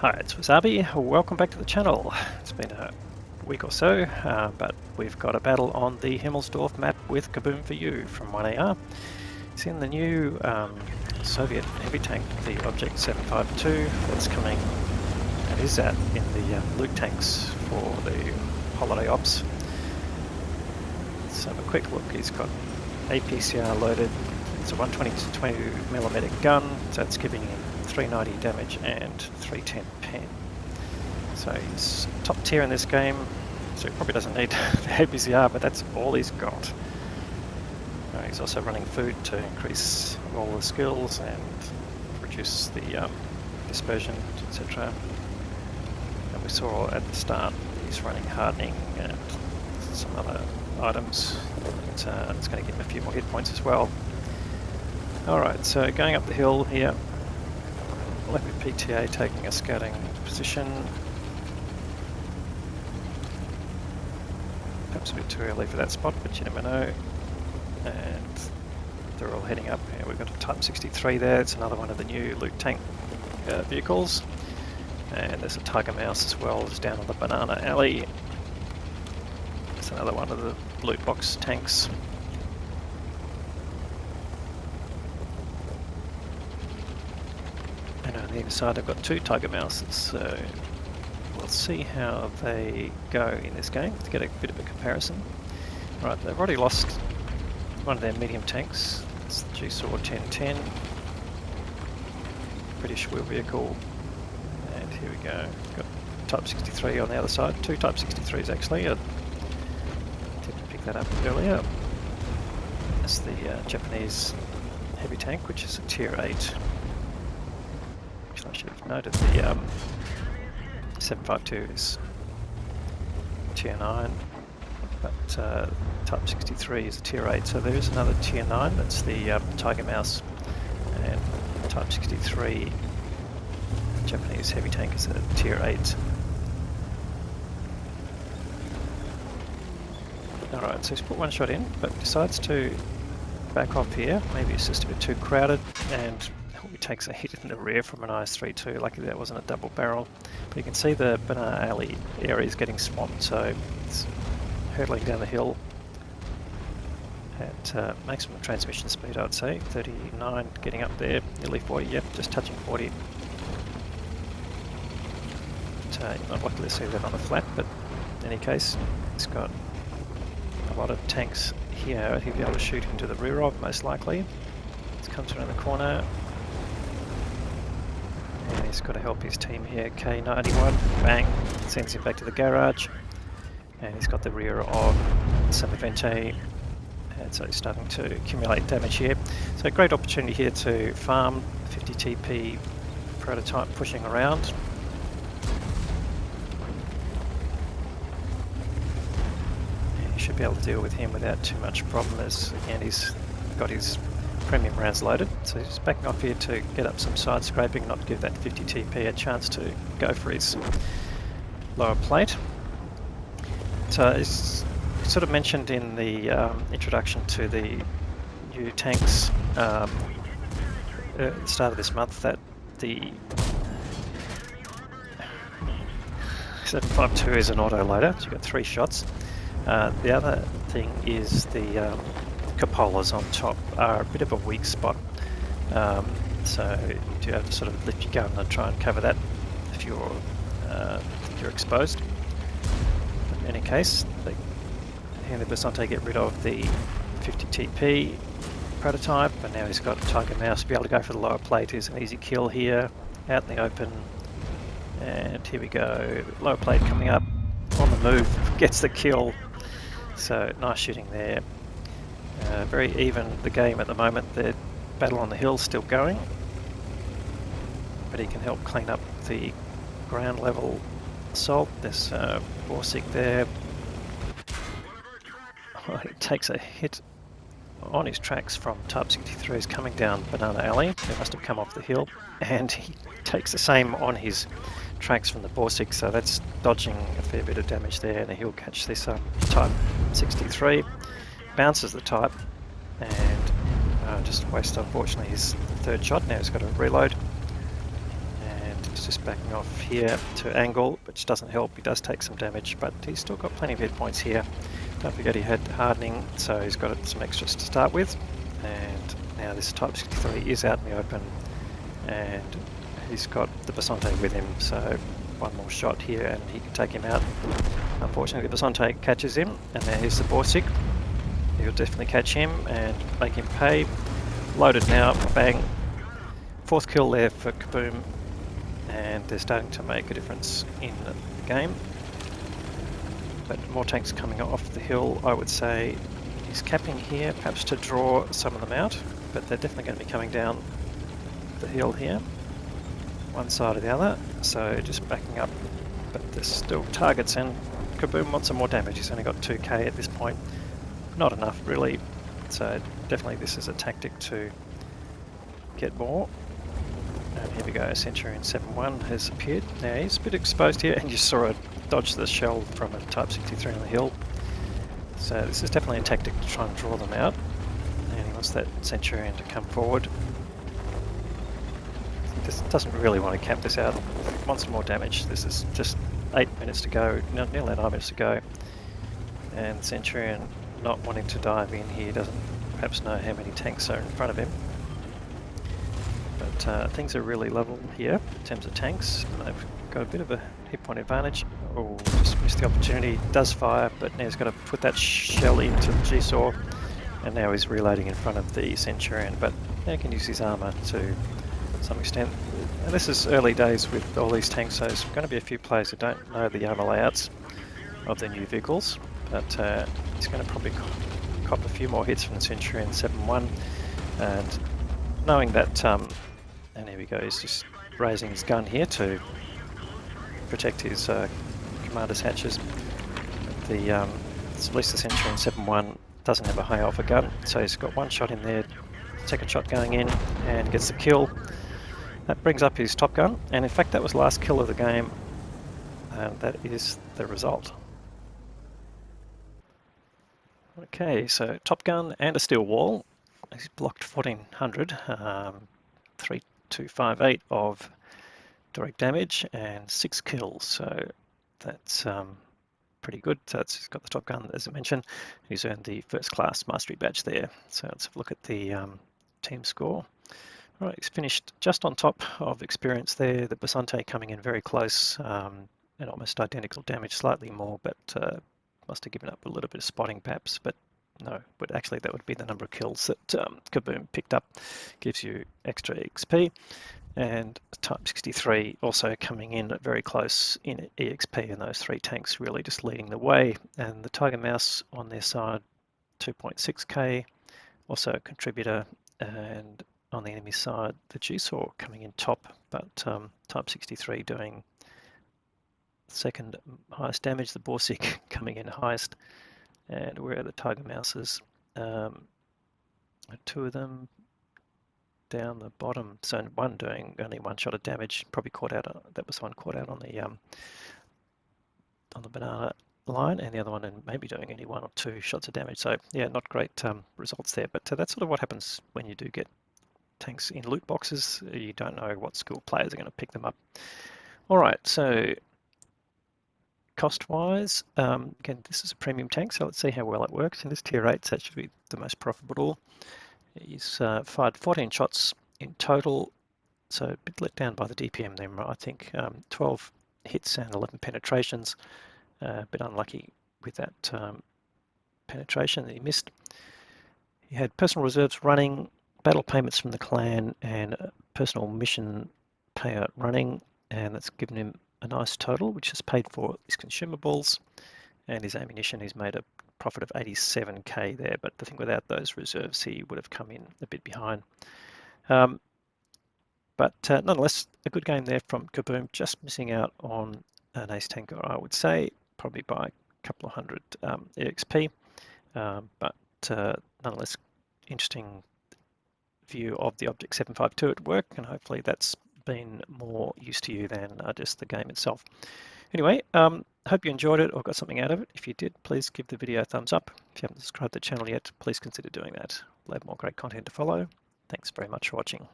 Hi, it's Wasabi. Welcome back to the channel. It's been a week or so, but we've got a battle on the Himmelsdorf map with KABOOM4U from 1AR. It's in the new Soviet heavy tank, the Object 752, that's coming and is that in the loot tanks for the holiday ops. Let's have a quick look. He's got APCR loaded. It's a 120mm gun, so it's giving him 390 damage and 310 pen. So he's top tier in this game, so he probably doesn't need the APCR, but that's all he's got. He's also running food to increase all the skills and reduce the dispersion, etc. And we saw at the start he's running hardening and some other items. It's going to give him a few more hit points as well. Alright, so going up the hill here, Leopard PTA taking a scouting position. Perhaps a bit too early for that spot, but you never know. And they're all heading up. Here we've got a Type 63 there. It's another one of the new loot tank vehicles. And there's a Tiger Mouse as well. It's down on the Banana Alley. It's another one of the loot box tanks. And on the other side I've got two Tiger Mouses, so we'll see how they go in this game to get a bit of a comparison. Right, they've already lost one of their medium tanks. It's the GSAW 1010, British wheel vehicle. And here we go, got Type 63 on the other side, two Type 63s actually. I didn't pick that up earlier. That's the Japanese heavy tank, which is a tier 8. I should have noted the 752 is tier 9, but Type 63 is a tier 8, so there is another tier 9, that's the Tiger Mouse, and Type 63 Japanese heavy tank is a tier 8. Alright, so he's put one shot in, but decides to back off here. Maybe it's just a bit too crowded, and he takes a hit in the rear from an IS-32. Luckily that wasn't a double barrel. But you can see the Banana Alley area is getting swamped, so it's hurtling down the hill at maximum transmission speed, I'd say. 39, getting up there, nearly 40, yep, just touching 40. But, you're not likely to see that on the flat, but in any case, he's got a lot of tanks here he'll be able to shoot into the rear of, most likely. He's comes around the corner. And he's got to help his team here. K91, bang, sends him back to the garage. And he's got the rear of Semivente. And so he's starting to accumulate damage here. So great opportunity here to farm 50 TP prototype pushing around. And you should be able to deal with him without too much problem, as again he's got his premium rounds loaded, so he's backing off here to get up some side scraping, not give that 50 TP a chance to go for his lower plate. So it's sort of mentioned in the introduction to the new tanks at the start of this month that the 752 is an auto loader, so you've got 3 shots. The other thing is the cupolas on top are a bit of a weak spot, so you do have to sort of lift your gun and try and cover that if you're exposed. But in any case, the Basante get rid of the 50 TP prototype, and now he's got a Tiger Mouse to be able to go for the lower plate. Is an easy kill here, out in the open, and here we go, lower plate coming up, on the move, gets the kill, so nice shooting there. Very even the game at the moment. The battle on the hill still going, but he can help clean up the ground level assault. There's Borsig there. Oh, he takes a hit on his tracks from Type 63s coming down Banana Alley. They must have come off the hill, and he takes the same on his tracks from the Borsig, so that's dodging a fair bit of damage there, and he'll catch this Type 63. Bounces the Type, and just wasted unfortunately his third shot. Now he's got to reload, and just backing off here to angle, which doesn't help. He does take some damage, but he's still got plenty of hit points here. Don't forget he had hardening, so he's got some extras to start with. And now this Type 63 is out in the open, and he's got the Basante with him, so one more shot here and he can take him out. Unfortunately, the Basante catches him, and now here's the Borsig. He'll definitely catch him and make him pay. Loaded now, bang. 4th kill there for Kaboom, and they're starting to make a difference in the game. But more tanks coming off the hill, I would say. He's capping here, perhaps to draw some of them out, but they're definitely going to be coming down the hill here, one side or the other, so just backing up. But there's still targets, and Kaboom wants some more damage. He's only got 2k at this point. Not enough, really, so definitely this is a tactic to get more. And here we go, Centurion 7-1 has appeared. Now he's a bit exposed here, and you saw it dodge the shell from a Type 63 on the hill. So this is definitely a tactic to try and draw them out. And he wants that Centurion to come forward. He just doesn't really want to cap this out. He wants some more damage. This is just 8 minutes to go, nearly 9 minutes to go. And Centurion not wanting to dive in here, doesn't perhaps know how many tanks are in front of him. But things are really level here in terms of tanks. They've got a bit of a hit point advantage. Oh, just missed the opportunity. Does fire, but now he's got to put that shell into the G-Saw, and now he's reloading in front of the Centurion, but now he can use his armour to some extent. And this is early days with all these tanks, so there's going to be a few players who don't know the armour layouts of the new vehicles, but he's going to probably cop a few more hits from the Centurion 7-1, and knowing that, and here we go, he's just raising his gun here to protect his commander's hatches. At least the Centurion 7-1 doesn't have a high alpha gun, so he's got one shot in there, second shot going in, and gets the kill. That brings up his Top Gun, and in fact that was the last kill of the game, and that is the result. Okay, so Top Gun and a steel wall. He's blocked 1400, 3258 of direct damage and 6 kills, so that's pretty good. So he's got the Top Gun, as I mentioned. He's earned the first class mastery badge there. So let's have a look at the team score. All right, he's finished just on top of experience there. The Basante coming in very close, and almost identical damage, slightly more, but must have given up a little bit of spotting perhaps, but no, but actually that would be the number of kills that Kaboom picked up. Gives you extra XP. And Type 63 also coming in very close in EXP, and those 3 tanks really just leading the way. And the Tiger Mouse on their side, 2.6k, also a contributor, and on the enemy side, the G-Saw coming in top, but Type 63 doing second highest damage, the Borsig coming in highest, and where are the Tiger Mouses? 2 of them down the bottom, so one doing only 1 shot of damage, probably caught out, that was one caught out on the banana line, and the other one maybe doing only 1 or 2 shots of damage. So yeah, not great results there, but that's sort of what happens when you do get tanks in loot boxes. You don't know what skilled players are going to pick them up. All right, so cost-wise, again, this is a premium tank, so let's see how well it works. In this tier 8, so that should be the most profitable. He's fired 14 shots in total, so a bit let down by the DPM there, I think. 12 hits and 11 penetrations. A bit unlucky with that penetration that he missed. He had personal reserves running, battle payments from the clan, and personal mission payout running, and that's given him a nice total, which has paid for his consumables and his ammunition. He's made a profit of 87k there, but I think without those reserves he would have come in a bit behind. But nonetheless, a good game there from Kaboom, just missing out on an ace tanker, I would say, probably by a couple of hundred EXP, but nonetheless, interesting view of the Object 752 at work, and hopefully that's been more use to you than just the game itself. Anyway, hope you enjoyed it or got something out of it. If you did, please give the video a thumbs up. If you haven't subscribed to the channel yet, please consider doing that. We'll have more great content to follow. Thanks very much for watching.